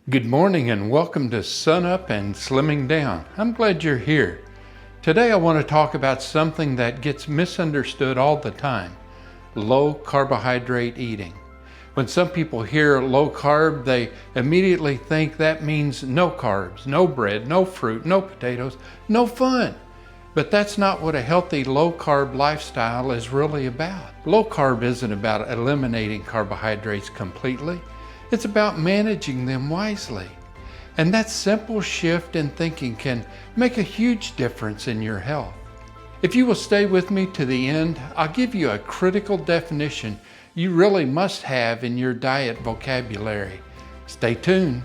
Good morning and welcome to Sun Up and Slimming Down. I'm glad you're here. Today I want to talk about something that gets misunderstood all the time: low carbohydrate eating. When some people hear low carb, they immediately think that means no carbs, no bread, no fruit, no potatoes, no fun. But that's not what a healthy low carb lifestyle is really about. Low carb isn't about eliminating carbohydrates completely. It's about managing them wisely. And that simple shift in thinking can make a huge difference in your health. If you will stay with me to the end, I'll give you a critical definition you really must have in your diet vocabulary. Stay tuned.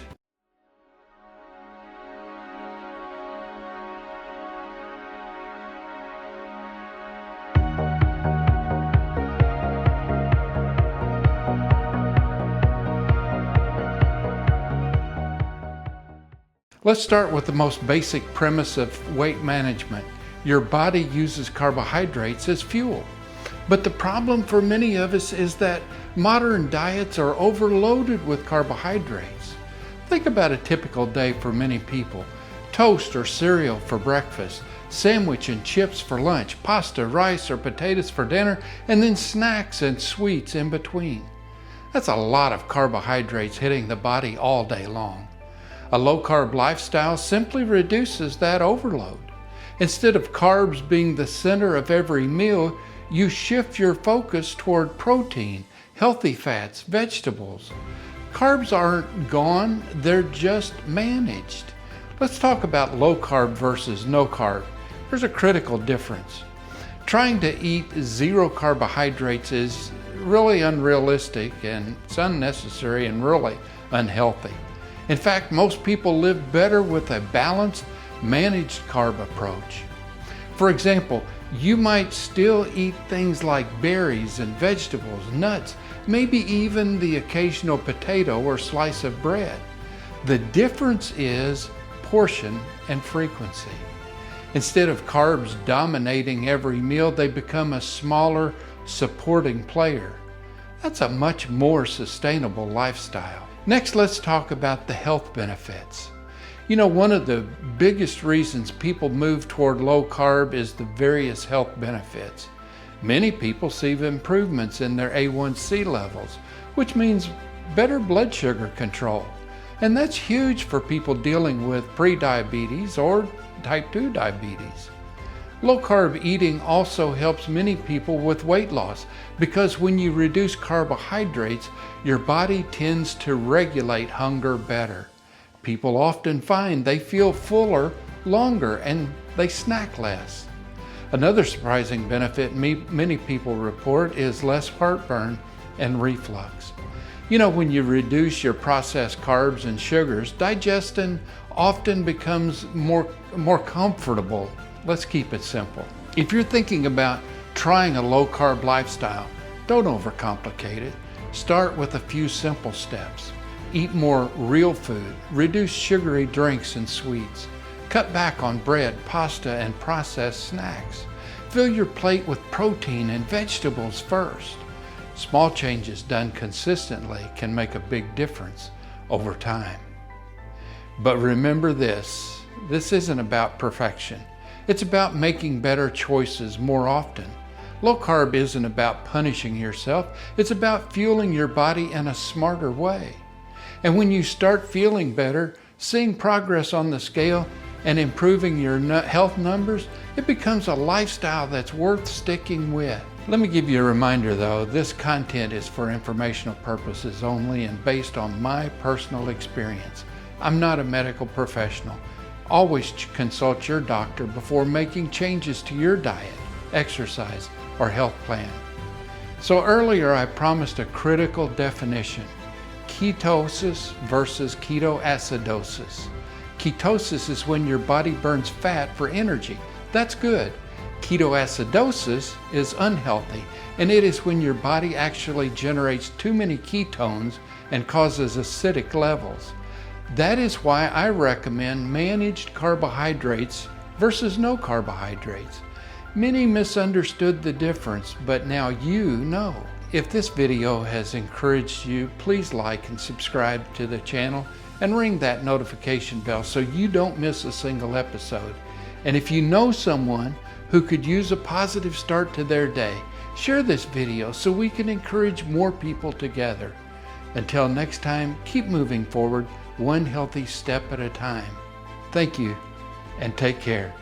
Let's start with the most basic premise of weight management. Your body uses carbohydrates as fuel. But the problem for many of us is that modern diets are overloaded with carbohydrates. Think about a typical day for many people. Toast or cereal for breakfast, sandwich and chips for lunch, pasta, rice, or potatoes for dinner, and then snacks and sweets in between. That's a lot of carbohydrates hitting the body all day long. A low-carb lifestyle simply reduces that overload. Instead of carbs being the center of every meal, you shift your focus toward protein, healthy fats, vegetables. Carbs aren't gone, they're just managed. Let's talk about low-carb versus no-carb. There's a critical difference. Trying to eat zero carbohydrates is really unrealistic, and it's unnecessary and really unhealthy. In fact, most people live better with a balanced, managed carb approach. For example, you might still eat things like berries and vegetables, nuts, maybe even the occasional potato or slice of bread. The difference is portion and frequency. Instead of carbs dominating every meal, they become a smaller, supporting player. That's a much more sustainable lifestyle. Next, let's talk about the health benefits. You know, one of the biggest reasons people move toward low carb is the various health benefits. Many people see improvements in their A1C levels, which means better blood sugar control. And that's huge for people dealing with prediabetes or type 2 diabetes. Low carb eating also helps many people with weight loss because when you reduce carbohydrates, your body tends to regulate hunger better. People often find they feel fuller longer and they snack less. Another surprising benefit many people report is less heartburn and reflux. You know, when you reduce your processed carbs and sugars, digestion often becomes more comfortable. Let's keep it simple. If you're thinking about trying a low-carb lifestyle, don't overcomplicate it. Start with a few simple steps. Eat more real food, reduce sugary drinks and sweets, cut back on bread, pasta, and processed snacks. Fill your plate with protein and vegetables first. Small changes done consistently can make a big difference over time. But remember this isn't about perfection. It's about making better choices more often. Low carb isn't about punishing yourself. It's about fueling your body in a smarter way. And when you start feeling better, seeing progress on the scale, and improving your health numbers, it becomes a lifestyle that's worth sticking with. Let me give you a reminder though, this content is for informational purposes only and based on my personal experience. I'm not a medical professional. Always consult your doctor before making changes to your diet, exercise, or health plan. So earlier I promised a critical definition: ketosis versus ketoacidosis. Ketosis is when your body burns fat for energy. That's good. Ketoacidosis is unhealthy, and it is when your body actually generates too many ketones and causes acidic levels. That is why I recommend managed carbohydrates versus no carbohydrates. Many misunderstood the difference, but now you know. If this video has encouraged you, please like and subscribe to the channel and ring that notification bell so you don't miss a single episode. And if you know someone who could use a positive start to their day, share this video so we can encourage more people together. Until next time, keep moving forward one healthy step at a time. Thank you and take care.